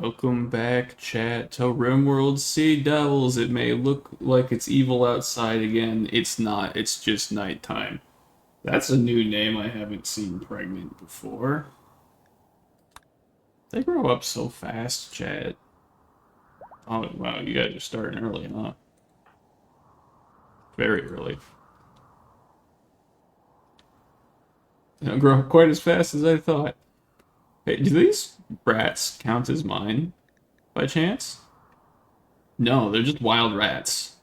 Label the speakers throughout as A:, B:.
A: Welcome back, chat, to Rimworld Sea Devils. It may look like it's evil outside again. It's not. It's just nighttime. That's a new name I haven't seen pregnant before. They grow up so fast, chat. Oh, wow, you guys are starting early, huh? Very early. They don't grow up quite as fast as I thought. Hey, do these rats count as mine, by chance? No, they're just wild rats.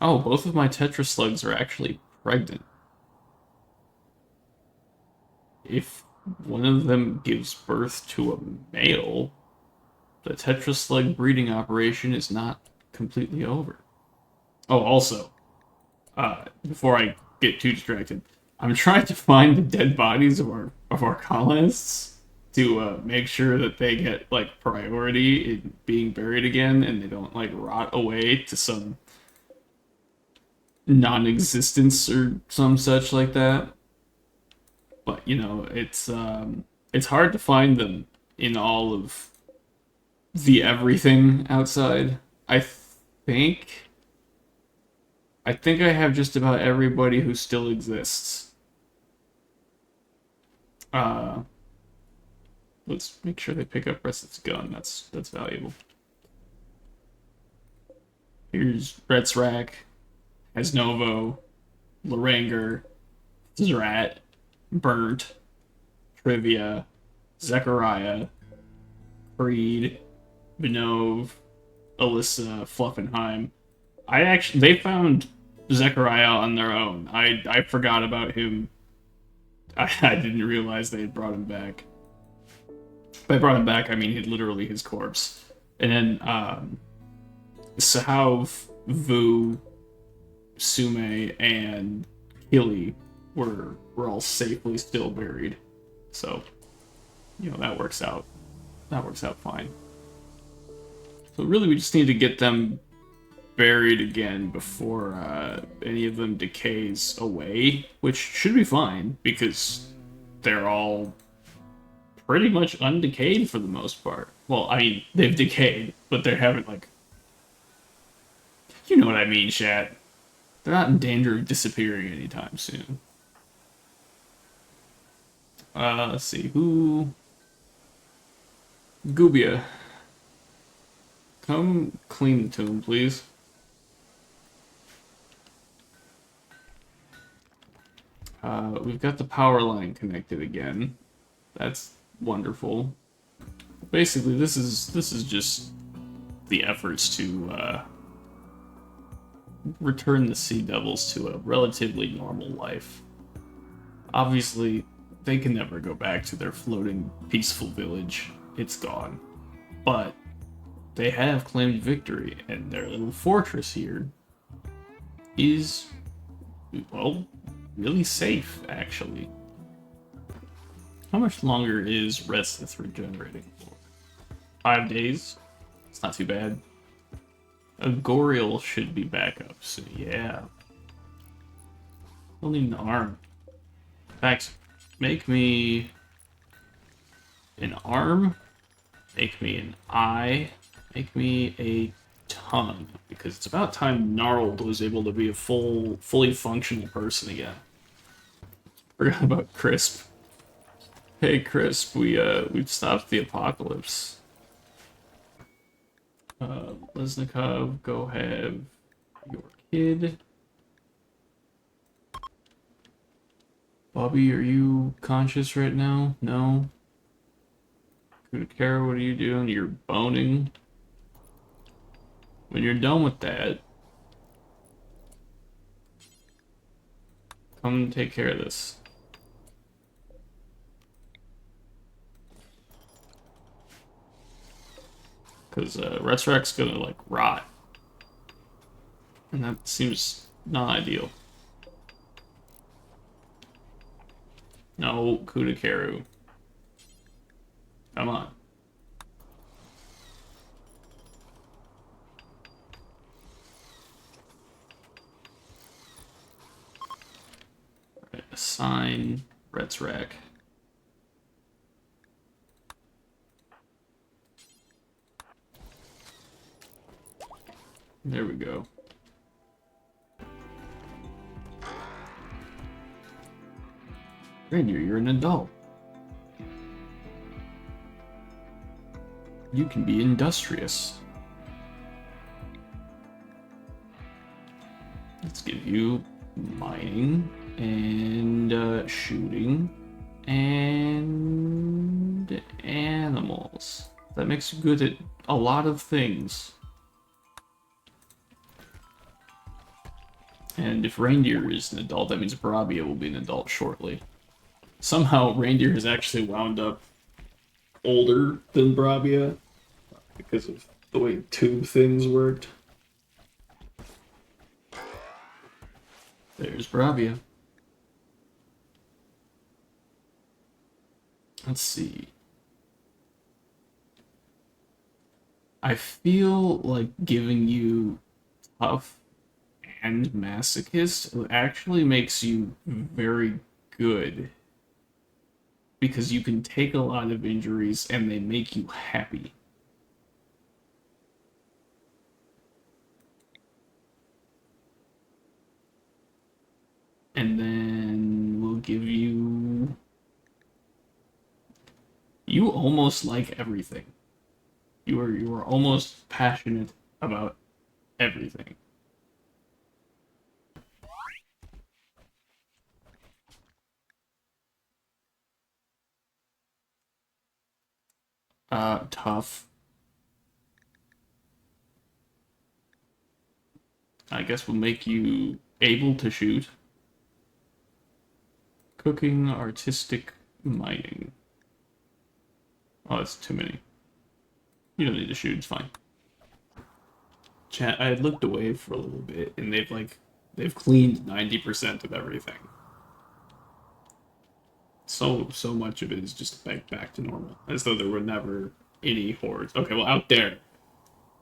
A: Oh, both of my Tetra slugs are actually pregnant. If one of them gives birth to a male, the tetraslug breeding operation is not completely over. Oh, also, before I get too distracted, I'm trying to find the dead bodies of our colonists to make sure that they get like priority in being buried again, and they don't like rot away to some non-existence or some such like that. But you know, it's hard to find them in all of the everything outside. I think I think I have just about everybody who still exists. Uh, let's make sure they pick up Reset's gun. That's valuable. Here's Retzrak, Hasnovo, Laranger, Zrat, Burnt, Trivia, Zechariah, Creed, Vinov, Alyssa, Fluffenheim. They found Zechariah on their own. I forgot about him. I didn't realize they had brought him back. By brought him back, I mean literally his corpse. And then Sahav, Vu, Sume, and Hilly were all safely still buried. So, you know, that works out. That works out fine. So really we just need to get them buried again before any of them decays away, which should be fine because they're all pretty much undecayed for the most part. Well, I mean, they've decayed, but they haven't, like, you know what I mean, chat. They're not in danger of disappearing anytime soon. Let's see, who... Gubia. Come clean the tomb, please. We've got the power line connected again. That's wonderful. Basically, this is just the efforts to return the Sea Devils to a relatively normal life. Obviously, they can never go back to their floating, peaceful village. It's gone. But they have claimed victory, and their little fortress here is, well, really safe, actually. How much longer is Restless regenerating for? 5 days? It's not too bad. A Goriel should be back up, so yeah. We'll need an arm. In fact, make me an arm, make me an eye, make me a tongue, because it's about time Gnarled was able to be a fully functional person again. Forgot about Crisp. Hey Crisp, we've stopped the apocalypse. Lesnikov, go have your kid. Bobby, are you conscious right now? No? Kara, what are you doing? You're boning. When you're done with that, come take care of this. Because Retzrak's gonna, like, rot. And that seems not ideal. No, Kudakaru. Come on. Right, assign Red's rack. There we go. Rainier, you're an adult. You can be industrious. Let's give you mining and shooting and animals. That makes you good at a lot of things. And if Reindeer is an adult, that means Brabia will be an adult shortly. Somehow Reindeer has actually wound up older than Brabia because of the way tube things worked. There's Brabia. Let's see. I feel like giving you tough and masochist actually makes you very good. Because you can take a lot of injuries and they make you happy. And then we'll give you... You almost like everything. You are almost passionate about everything. Tough. I guess we'll make you able to shoot. Cooking, artistic, mining. Oh, that's too many. You don't need to shoot, it's fine. Chat, I had looked away for a little bit, and they've cleaned 90% of everything. So much of it is just back to normal, as though there were never any hordes. Okay, well out there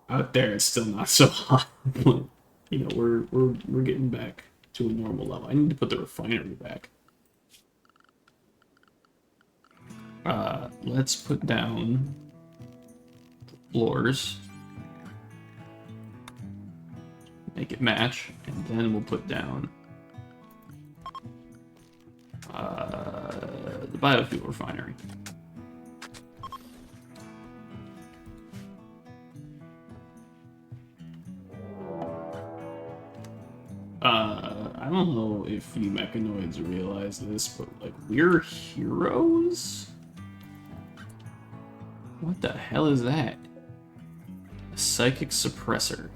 A: it's still not so hot. But, you know, we're getting back to a normal level. I need to put the refinery back. Let's put down the floors. Make it match, and then we'll put down the biofuel refinery. I don't know if you mechanoids realize this, but like we're heroes? What the hell is that? A psychic suppressor.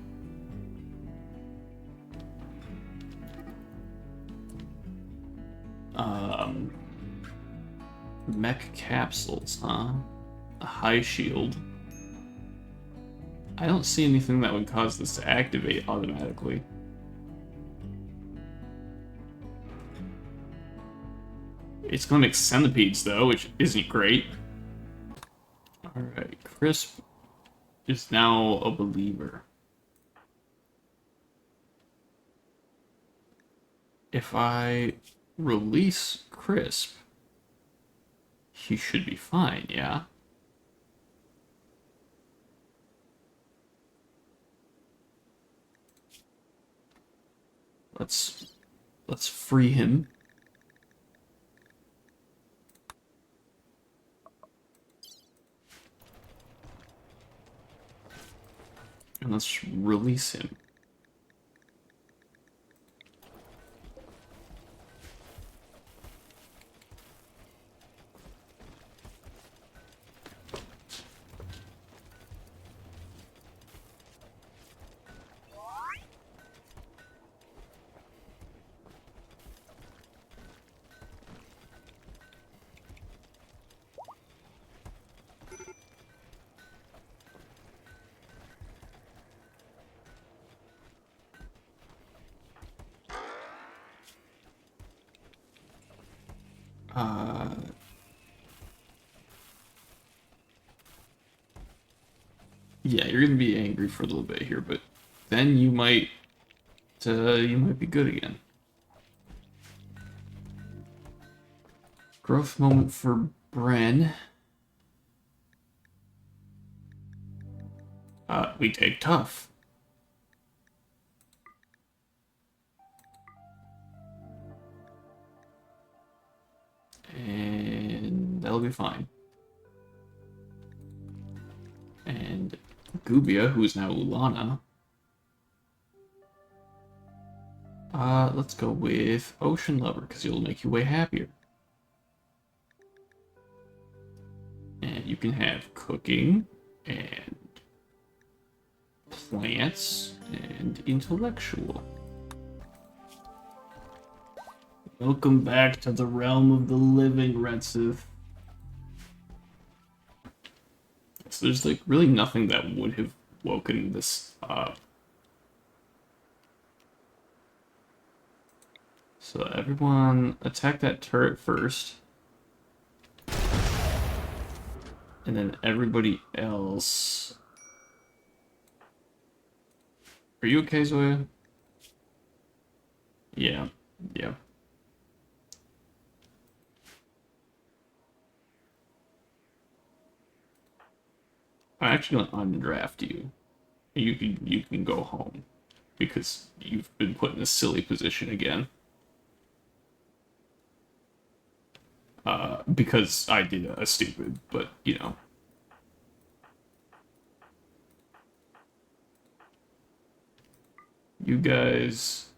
A: Mech capsules, huh? A high shield. I don't see anything that would cause this to activate automatically. It's gonna make centipedes though, which isn't great. Alright, Crisp is now a believer. If I release Crisp, he should be fine, yeah? Let's free him. And let's release him. Yeah, you're gonna be angry for a little bit here, but then you might be good again. Growth moment for Bren. We take tough. And that'll be fine. And Gubia, who is now Ulana. Let's go with Ocean Lover, because it'll make you way happier. And you can have cooking, and plants, and intellectual. Welcome back to the realm of the living, Redsith. So there's like really nothing that would have woken this up. So everyone attack that turret first. And then everybody else. Are you okay, Zoya? Yeah, yeah. I'm actually gonna undraft you. You can go home because you've been put in a silly position again. Because I did a stupid, but you know. You guys,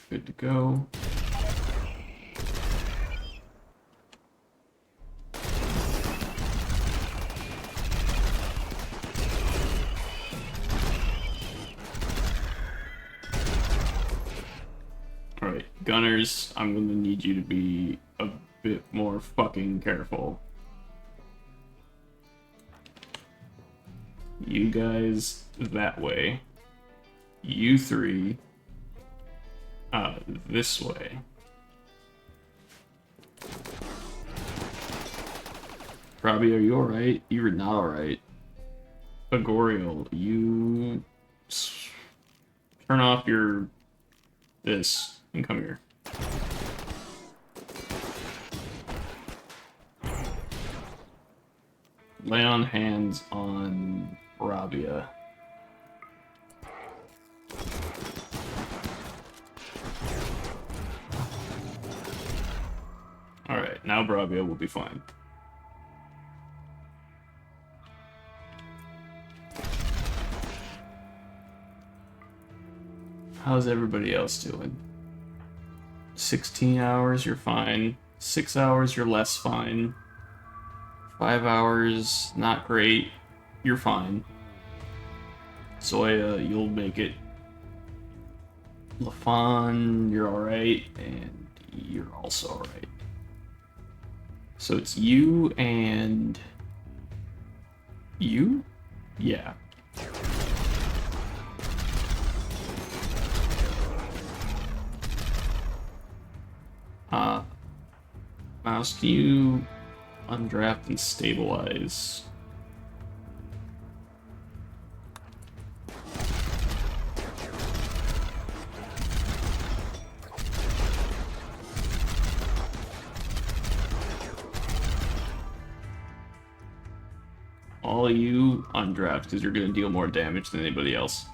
A: good to go. Alright, gunners, I'm gonna need you to be a bit more fucking careful. You guys that way. You three this way. Robbie, are you alright? You're not alright. Agorial, you turn off your this and come here. Lay on hands on Rabia. Alright, now Rabia will be fine. How's everybody else doing? 16 hours, you're fine. 6 hours, you're less fine. 5 hours, not great. You're fine. Zoya, you'll make it. Lafon, you're alright. And you're also alright. So it's you and... you? Yeah. Mouse, can you undraft and stabilize? All you undraft because you're going to deal more damage than anybody else.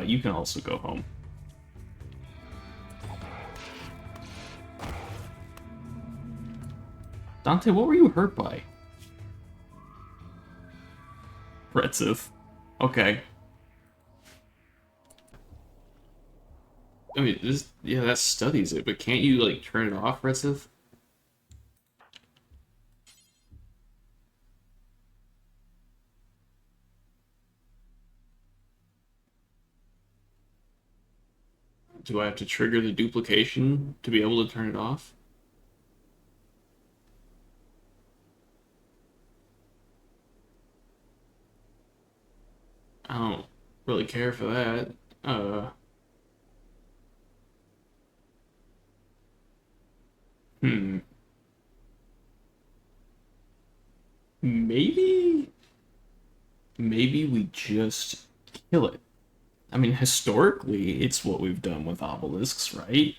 A: You can also go home. Dante, what were you hurt by? Redsith. Okay. I mean, this, yeah, that studies it, but can't you, like, turn it off, Redsith? Do I have to trigger the duplication to be able to turn it off? I don't really care for that. Hmm. Maybe we just kill it. I mean, historically, it's what we've done with obelisks, right?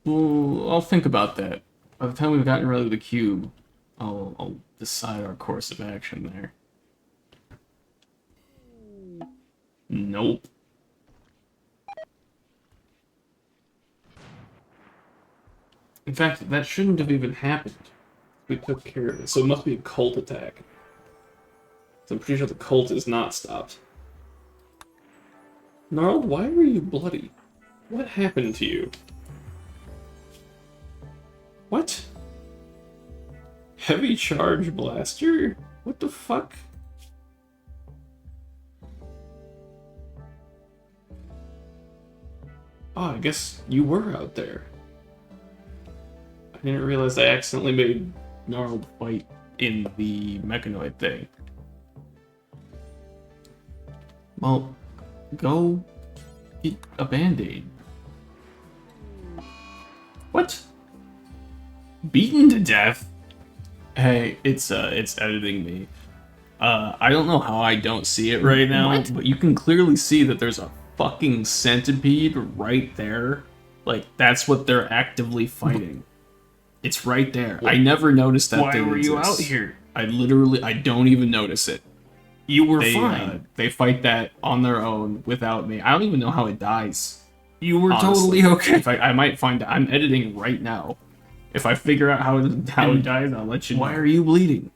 A: Well, I'll think about that. By the time we've gotten rid of the cube, I'll decide our course of action there. Nope. In fact, that shouldn't have even happened. We took care of it, so it must be a cult attack. So I'm pretty sure the cult is not stopped. Gnarl, why were you bloody? What happened to you? What? Heavy charge blaster? What the fuck? Oh, I guess you were out there. I didn't realize I accidentally made Gnarled fight in the mechanoid thing. Well, go get a band-aid. What? Beaten to death? Hey, it's editing me. I don't know how I don't see it right now, what? But you can clearly see that there's a fucking centipede right there. Like, that's what they're actively fighting. It's right there. What? I never noticed that. Why were you out here? I don't even notice it. You were fine. They fight that on their own without me. I don't even know how it dies. You were honestly. Totally okay. If I might find I'm editing right now. If I figure out how it dies, I'll let you know. Why are you bleeding?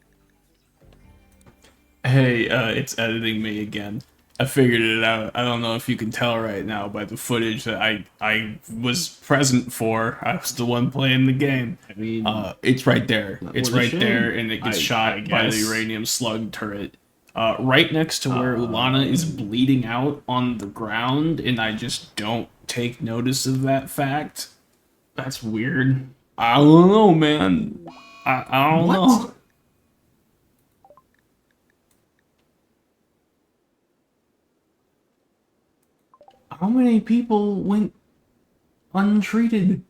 A: Hey, it's editing me again. I figured it out. I don't know if you can tell right now by the footage that I was present for. I was the one playing the game. I mean, it's right there. It's right there, and it gets shot by the uranium slug turret. Right next to where Ulana is bleeding out on the ground, and I just don't take notice of that fact. That's weird. I don't know, man. I don't know. How many people went untreated?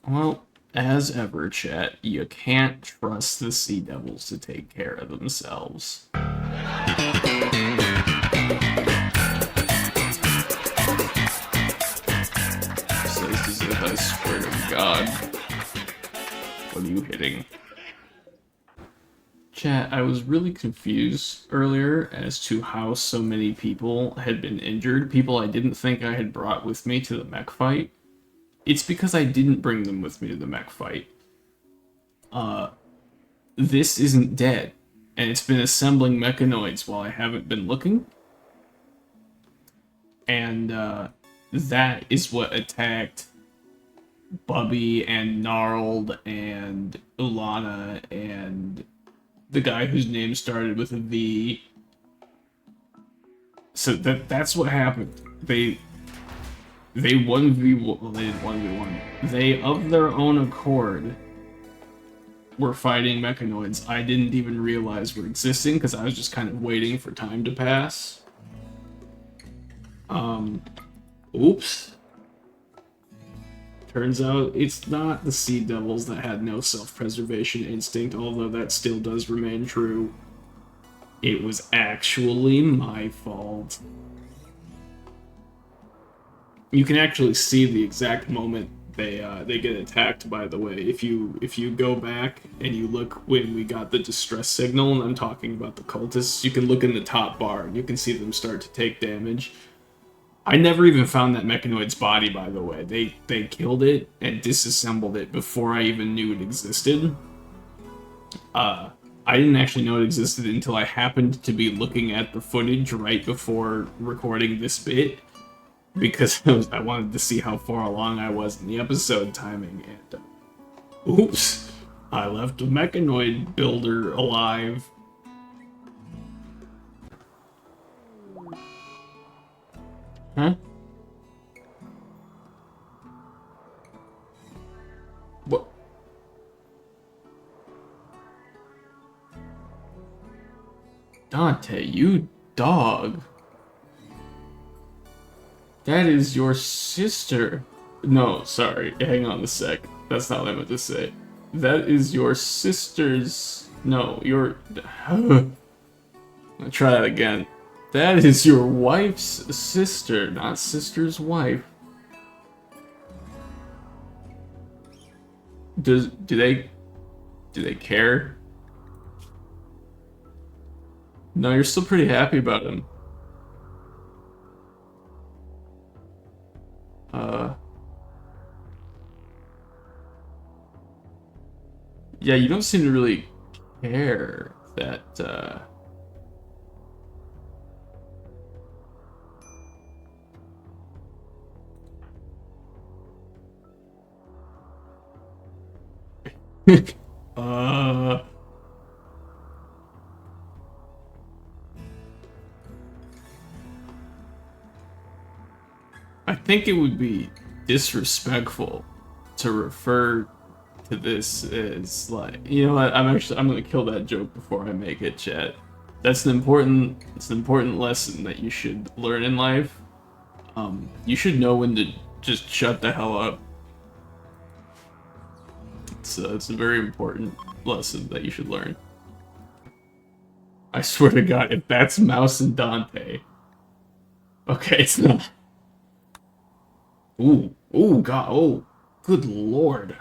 A: Well, as ever, chat, you can't trust the Sea Devils to take care of themselves. Says as if I swear to God. What are you hitting? Chat, I was really confused earlier as to how so many people had been injured. People I didn't think I had brought with me to the mech fight. It's because I didn't bring them with me to the mech fight. This isn't dead. And it's been assembling mechanoids while I haven't been looking. And, that is what attacked Bubby and Gnarled and Ulana and the guy whose name started with a V. So that's what happened. They 1v1, well, they didn't 1v1. They, of their own accord, were fighting mechanoids I didn't even realize were existing because I was just kind of waiting for time to pass. Oops. Turns out it's not the Sea Devils that had no self-preservation instinct, although that still does remain true. It was actually my fault. You can actually see the exact moment they get attacked, by the way. If you go back and you look when we got the distress signal, and I'm talking about the cultists, you can look in the top bar and you can see them start to take damage. I never even found that mechanoid's body, by the way. They killed it and disassembled it before I even knew it existed. I didn't actually know it existed until I happened to be looking at the footage right before recording this bit, because I wanted to see how far along I was in the episode timing, and oops, I left a mechanoid builder alive. Huh? What? Dante, you dog. That is your sister. No, sorry. Hang on a sec. That's not what I meant to say. That is your sister's... No, your... I'll try that again. That is your wife's sister, not sister's wife. Do they care? No, you're still pretty happy about him. Yeah, you don't seem to really care that, uh... I think it would be disrespectful to refer to this as like, you know what, I'm gonna kill that joke before I make it, chat. It's an important lesson that you should learn in life. You should know when to just shut the hell up. It's a very important lesson that you should learn. I swear to God, if that's Mouse and Dante, okay, it's not. Ooh, God, oh, good lord.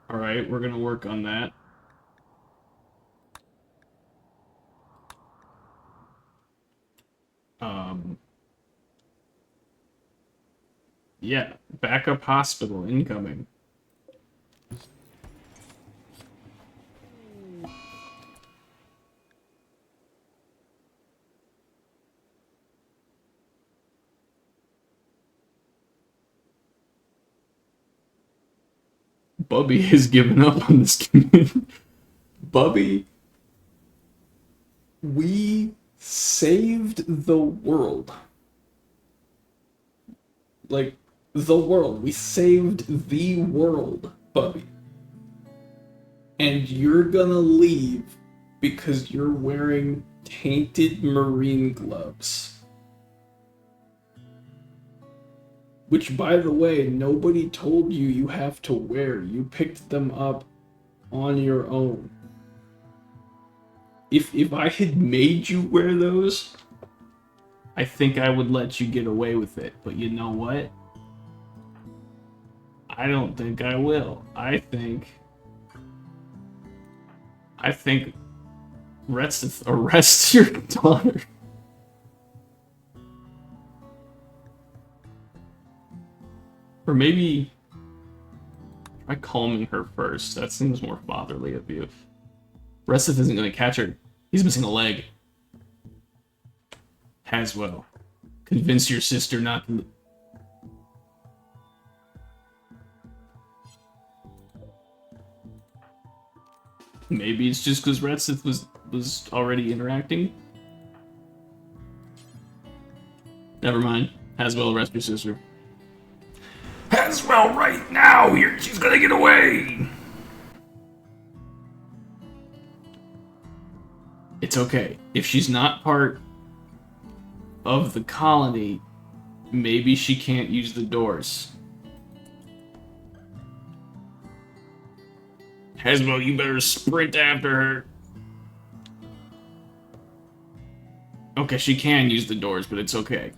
A: Alright, we're gonna work on that. Yeah, backup hospital incoming. Bubby has given up on this community. Bubby, we saved the world. Like, the world. We saved the world, Bubby. And you're gonna leave because you're wearing tainted marine gloves. Which, by the way, nobody told you you have to wear. You picked them up on your own. If I had made you wear those, I think I would let you get away with it. But you know what? I don't think I will. I think arrest your daughter. Or maybe try calming her first. That seems more fatherly of you. Restif isn't going to catch her. He's missing a leg. Haswell, convince your sister not to... Maybe it's just because Restif was already interacting. Never mind. Haswell, arrest your sister. Haswell, right now! Here, she's gonna get away! It's okay. If she's not part of the colony, maybe she can't use the doors. Haswell, you better sprint after her. Okay, she can use the doors, but it's okay.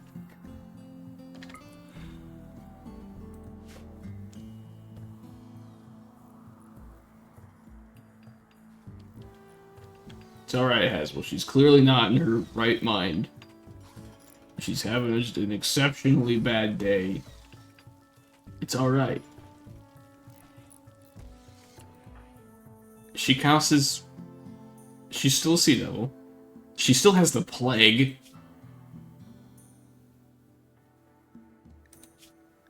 A: It's alright, Haswell. She's clearly not in her right mind. She's having just an exceptionally bad day. It's alright. She counts as... She's still a Sea Devil. She still has the plague.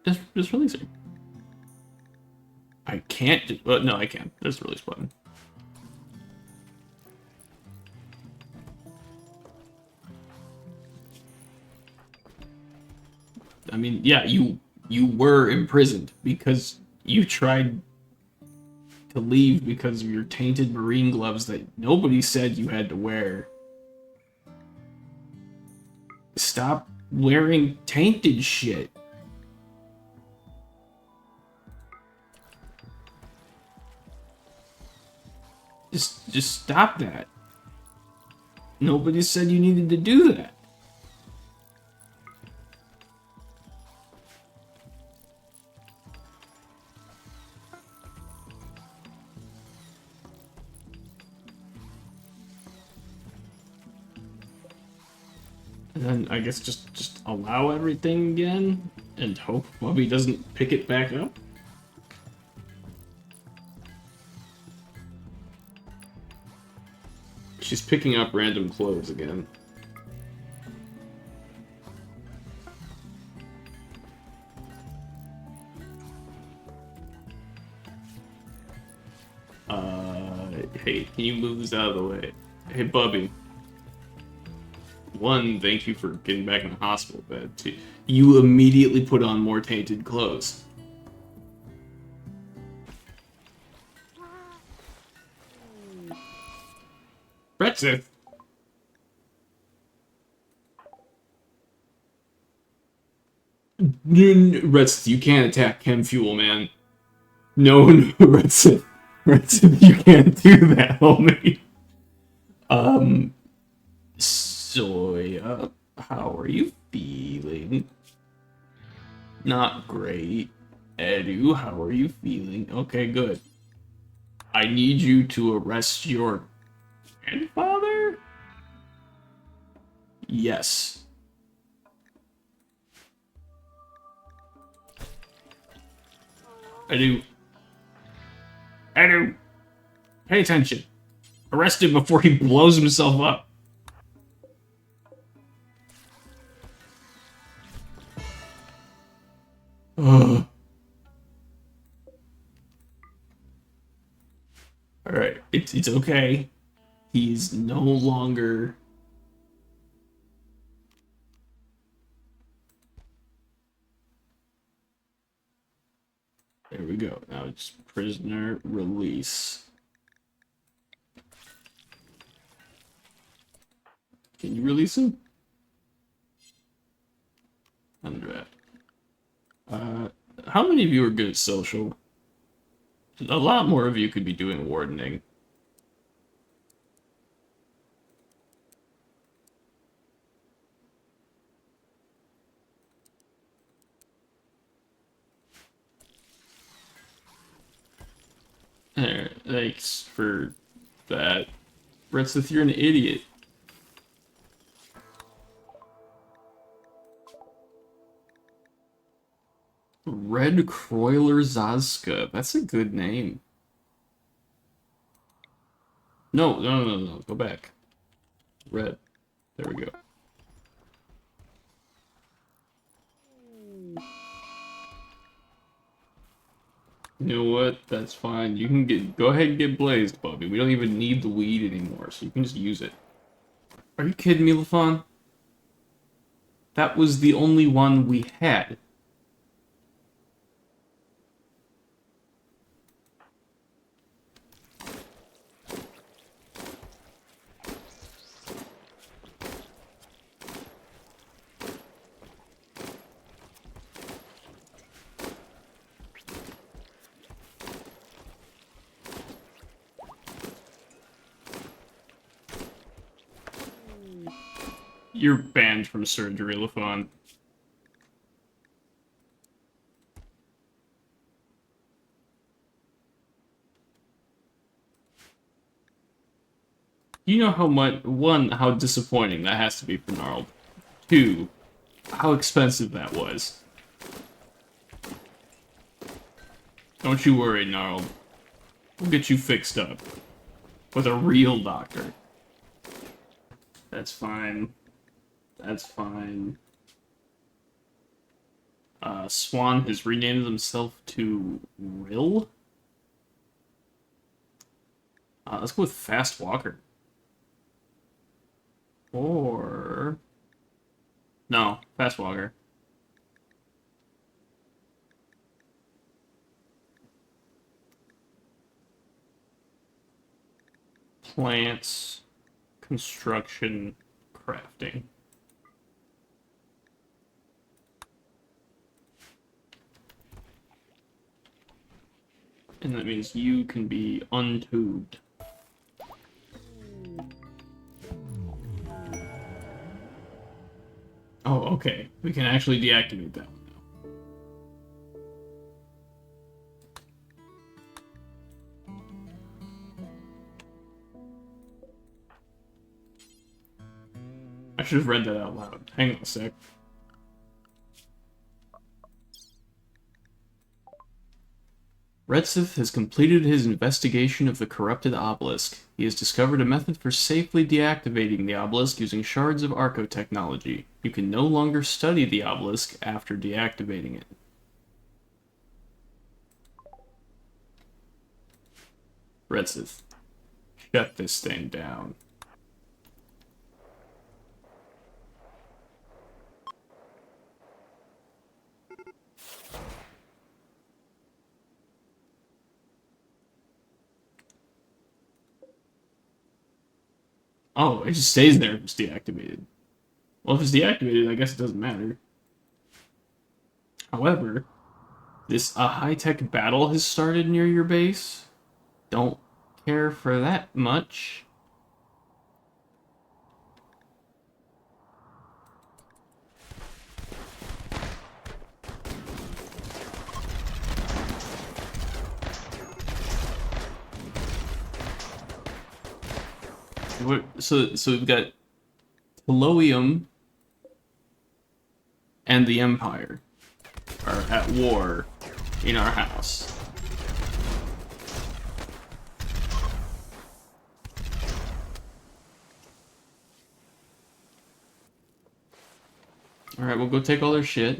A: Just release her. I can't... Well, no, I can. There's the release button. I mean, yeah, you were imprisoned because You tried to leave because of your tainted marine gloves that nobody said you had to wear. Stop wearing tainted shit. Just stop that. Nobody said you needed to do that. And then I guess just allow everything again and hope Bubby doesn't pick it back up. She's picking up random clothes again. Hey, can you move this out of the way? Hey, Bubby. One, thank you for getting back in the hospital bed. Two, you immediately put on more tainted clothes. Brexit. Retsith, you can't attack Chem Fuel, man. No, Retsith. Retsith, you can't do that, homie. Soya, how are you feeling? Not great. Edu, how are you feeling? Okay, good. I need you to arrest your grandfather? Yes. Edu. Edu. Pay attention. Arrest him before he blows himself up. Ugh. Alright, it's okay. He's no longer... There we go. Now it's prisoner release. Can you release him? Undraft. How many of you are good at social? A lot more of you could be doing wardening. Thanks for that. Bretsith, you're an idiot. Red Croiler Zazka. That's a good name. No. Go back. Red. There we go. You know what? That's fine. You can go ahead and get blazed, Bubby. We don't even need the weed anymore, so you can just use it. Are you kidding me, Lafon? That was the only one we had. You're banned from surgery, Lafon. You know how much... One, how disappointing that has to be for Gnarled. Two, how expensive that was. Don't you worry, Gnarled. We'll get you fixed up. With a real doctor. That's fine. That's fine. Swan has renamed himself to Rill. Let's go with Fast Walker. Or... No, Fast Walker. plants, construction, crafting. And that means you can be untubed. Oh, okay. We can actually deactivate that one now. I should have read that out loud. Hang on a sec. Redsith has completed his investigation of the corrupted obelisk. He has discovered a method for safely deactivating the obelisk using shards of Arco technology. You can no longer study the obelisk after deactivating it. Redsith, shut this thing down. Oh, it just stays there if it's deactivated. Well, if it's deactivated, I guess it doesn't matter. However, a high-tech battle has started near your base. Don't care for that much. So we've got Teloium and the Empire are at war in our house. Alright, we'll go take all their shit.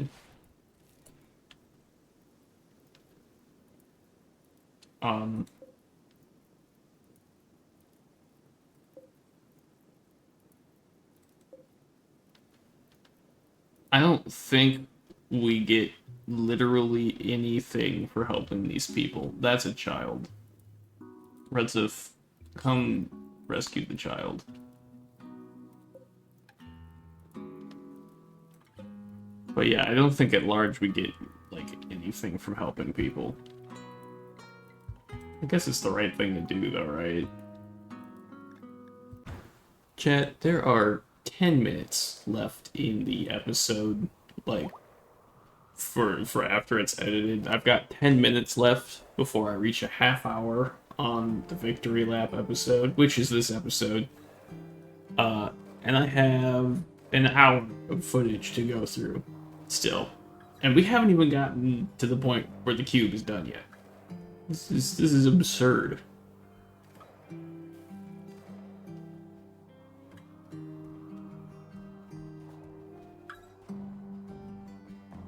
A: I don't think we get literally anything for helping these people. That's a child. Redsif, come rescue the child. But yeah, I don't think at large we get, like, anything from helping people. I guess it's the right thing to do, though, right? Chat, there are 10 minutes left in the episode, like, for after it's edited. I've got 10 minutes left before I reach a half hour on the Victory Lap episode, which is this episode. And I have an hour of footage to go through still. And we haven't even gotten to the point where the cube is done yet. This is absurd.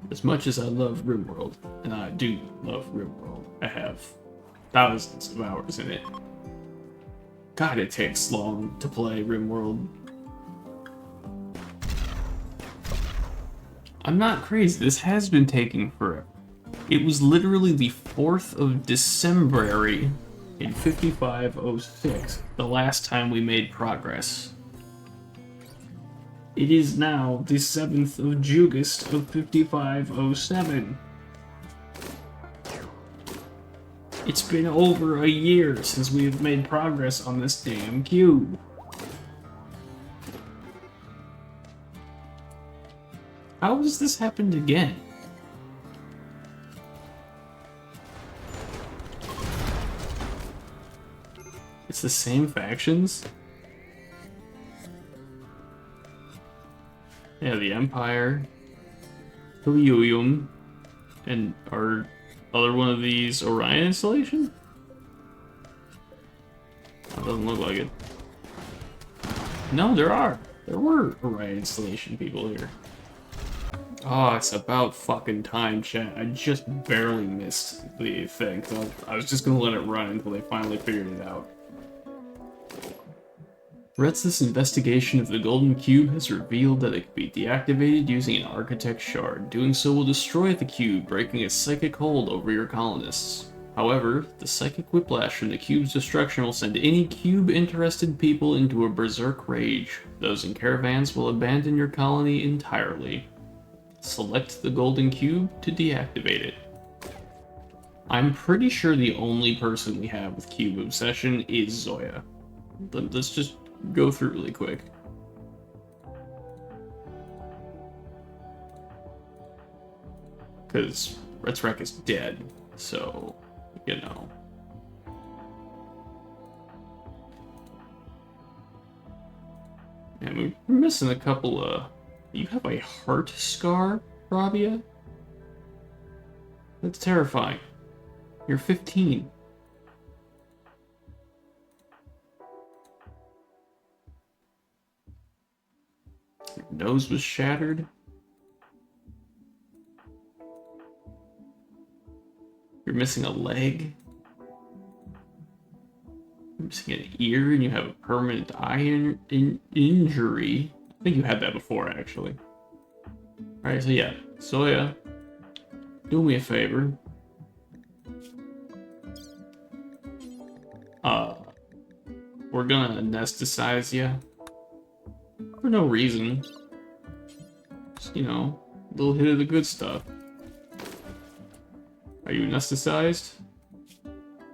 A: As much as I love Rimworld, and I do love Rimworld, I have thousands of hours in it. God, it takes long to play Rimworld. I'm not crazy, this has been taking forever. It was literally the 4th of December in 5506, the last time we made progress. It is now the 7th of Jugust of 5507. It's been over a year since we have made progress on this damn cube. How has this happened again? It's the same factions? Yeah, the Empire, Helium, and our other one of these Orion installation? That doesn't look like it. No, there were Orion installation people here. Oh, it's about fucking time, chat. I just barely missed the thing. I was just gonna let it run until they finally figured it out. Retz's investigation of the Golden Cube has revealed that it can be deactivated using an Architect Shard. Doing so will destroy the cube, breaking its psychic hold over your colonists. However, the psychic whiplash from the cube's destruction will send any cube-interested people into a berserk rage. Those in caravans will abandon your colony entirely. Select the golden cube to deactivate it. I'm pretty sure the only person we have with cube obsession is Zoya. Let's just go through really quick. Because Retzrek is dead, so, you know. And we're missing a couple of... You have a heart scar, Rabia? That's terrifying. You're 15. Your nose was shattered. You're missing a leg. You're missing an ear, and you have a permanent eye injury. I think you had that before, actually. Alright, so yeah. Zoya, do me a favor. We're gonna anesthetize you. For no reason. Just, you know, a little hit of the good stuff. Are you anesthetized?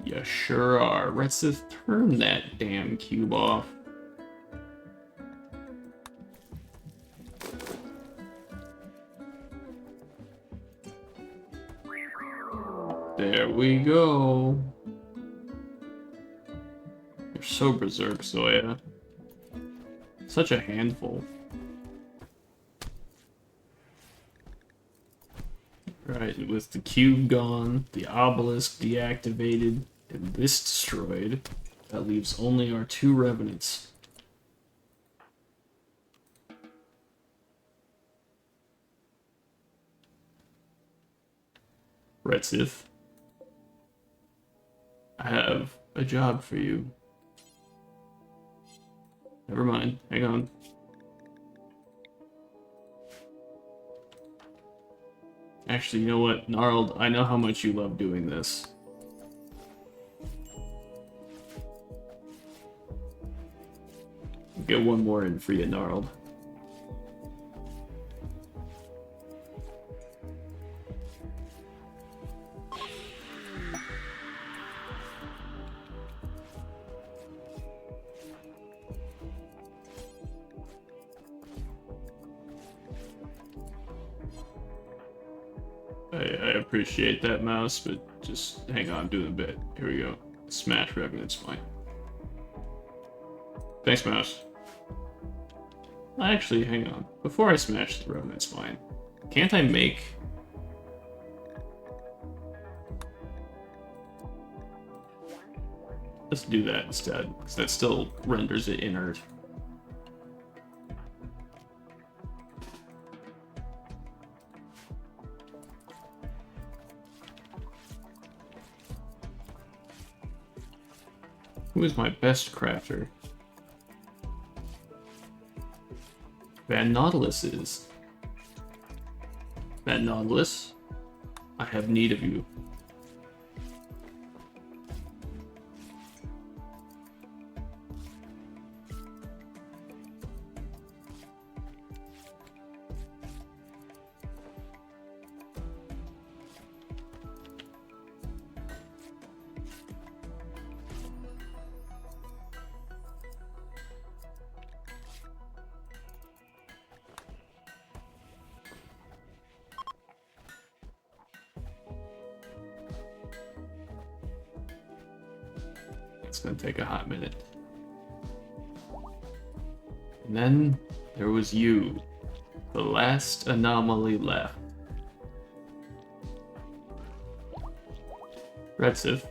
A: You sure are. Retzith, turn that damn cube off. There we go. You're so berserk, Zoya. Such a handful. Right, with the cube gone, the obelisk deactivated, and this destroyed, that leaves only our two revenants. Retzith, I have a job for you. Never mind, hang on. Actually, you know what, Gnarled, I know how much you love doing this. Get one more in for you, Gnarled. I appreciate that, Mouse, but just hang on, do the bit. Here we go. Smash Revenant's fine. Thanks, Mouse. Actually, hang on. Before I smash the Revenant's fine, can't I make... Let's do that instead, because that still renders it inert. Who is my best crafter? Van Nautilus is. Van Nautilus, I have need of you. It's gonna take a hot minute. And then there was you, the last anomaly left. Retzith.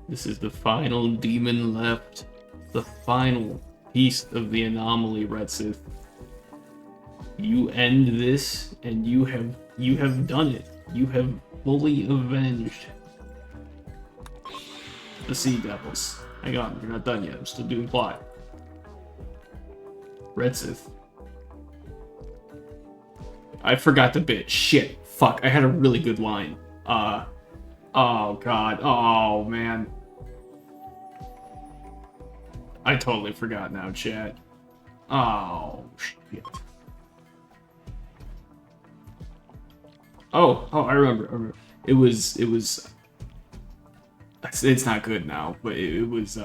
A: This is the final demon left. The final piece of the anomaly, Retzith. You end this, and you have done it. You have fully avenged. The Sea Devils. Hang on, you're not done yet. I'm still doing plot. Red Sith. I forgot the bit. Shit. Fuck. I had a really good line. Oh god. Oh man. I totally forgot now, chat. Oh shit. Oh, I remember. It was. It's not good now, but it was.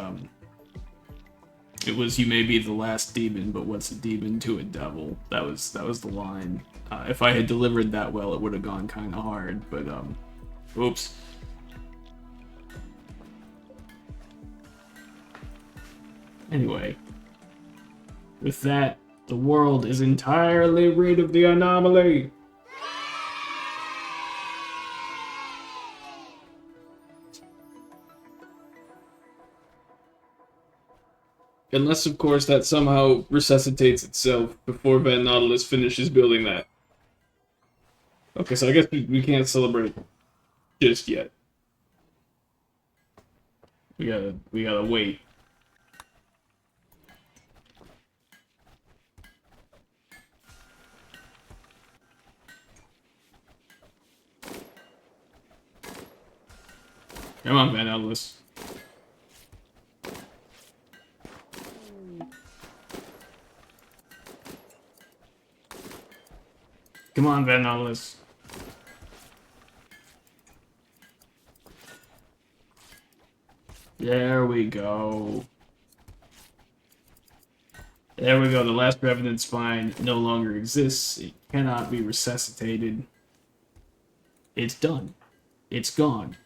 A: It was, you may be the last demon, but what's a demon to a devil? That was the line. If I had delivered that well, it would have gone kind of hard, but oops. Anyway, with that, the world is entirely rid of the anomaly. Unless, of course, that somehow resuscitates itself before Van Nautilus finishes building that. Okay, so I guess we can't celebrate just yet. We gotta wait. Come on, Van Nautilus. Come on, Van Nautilus. There we go. There we go. The last revenant spine no longer exists. It cannot be resuscitated. It's done. It's gone.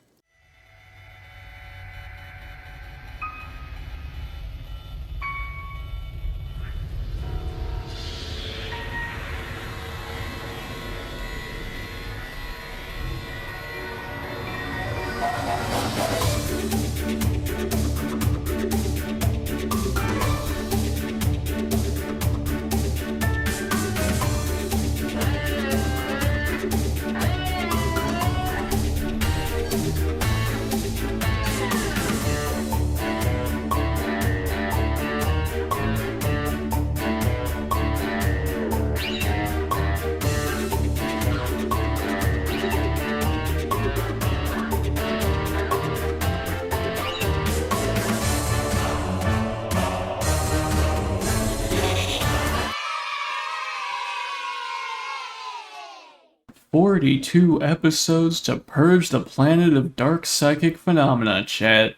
A: "42 episodes to purge the planet of dark psychic phenomena," chat.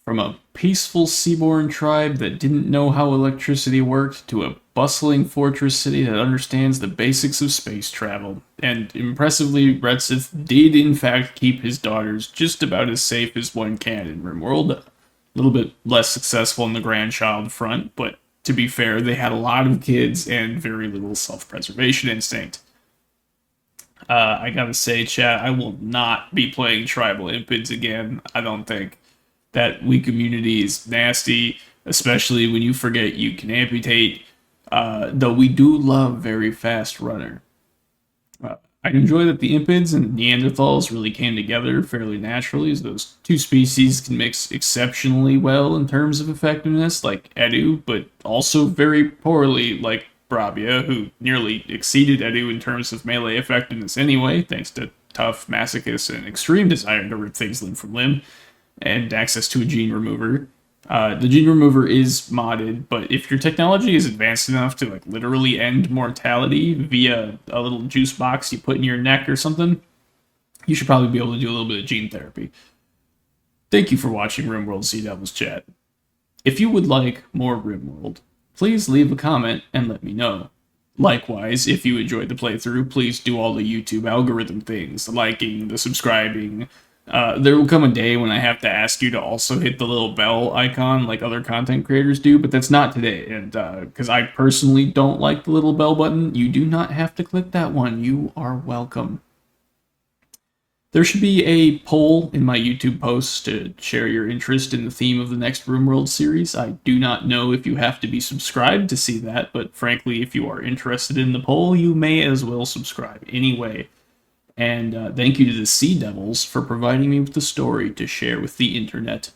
A: From a peaceful seaborne tribe that didn't know how electricity worked to a bustling fortress city that understands the basics of space travel. And impressively, Red Sith did in fact keep his daughters just about as safe as one can in Rimworld. A little bit less successful on the grandchild front, but to be fair, they had a lot of kids and very little self-preservation instinct. I gotta say, chat, I will not be playing tribal impids again. I don't think. That weak immunity is nasty, especially when you forget you can amputate. Though we do love very fast runner. I enjoy that the impids and Neanderthals really came together fairly naturally, as those two species can mix exceptionally well in terms of effectiveness, like Edu, but also very poorly, like Brabia, who nearly exceeded Edu in terms of melee effectiveness anyway, thanks to tough masochists and extreme desire to rip things limb from limb, and access to a gene remover. The gene remover is modded, but if your technology is advanced enough to like literally end mortality via a little juice box you put in your neck or something, you should probably be able to do a little bit of gene therapy. Thank you for watching Rimworld Sea Devils chat. If you would like more Rimworld, please leave a comment and let me know. Likewise, if you enjoyed the playthrough, please do all the YouTube algorithm things, the liking, the subscribing. There will come a day when I have to ask you to also hit the little bell icon like other content creators do, but that's not today. And because I personally don't like the little bell button, you do not have to click that one. You are welcome. There should be a poll in my YouTube posts to share your interest in the theme of the next Rimworld series. I do not know if you have to be subscribed to see that, but frankly, if you are interested in the poll, you may as well subscribe anyway. And thank you to the Sea Devils for providing me with the story to share with the internet.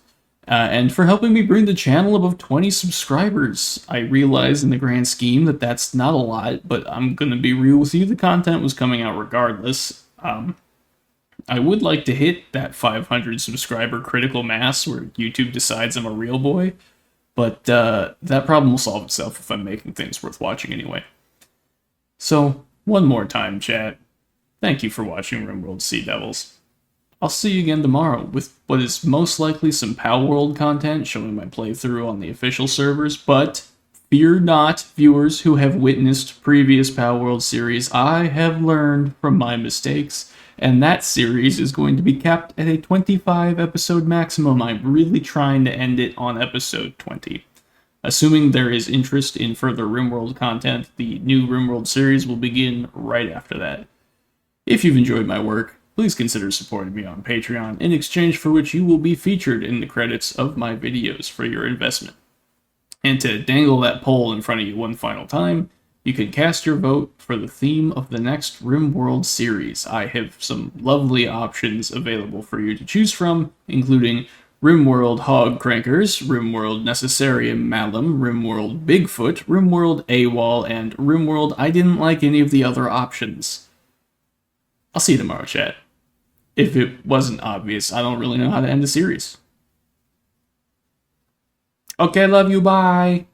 A: and for helping me bring the channel above 20 subscribers. I realize in the grand scheme that that's not a lot, but I'm going to be real with you, the content was coming out regardless. I would like to hit that 500 subscriber critical mass where YouTube decides I'm a real boy, but that problem will solve itself if I'm making things worth watching anyway. So, one more time, chat. Thank you for watching Rimworld Sea Devils. I'll see you again tomorrow with what is most likely some Palworld content showing my playthrough on the official servers, but fear not, viewers who have witnessed previous Palworld series. I have learned from my mistakes, and that series is going to be capped at a 25 episode maximum. I'm really trying to end it on episode 20. Assuming there is interest in further Rimworld content, the new Rimworld series will begin right after that. If you've enjoyed my work, please consider supporting me on Patreon, in exchange for which you will be featured in the credits of my videos for your investment. And to dangle that poll in front of you one final time, you can cast your vote for the theme of the next Rimworld series. I have some lovely options available for you to choose from, including Rimworld Hog Crankers, Rimworld Necessarium Malum, Rimworld Bigfoot, Rimworld AWOL, and Rimworld I didn't like any of the other options. I'll see you tomorrow, chat. If it wasn't obvious, I don't really know how to end the series. Okay, love you, bye!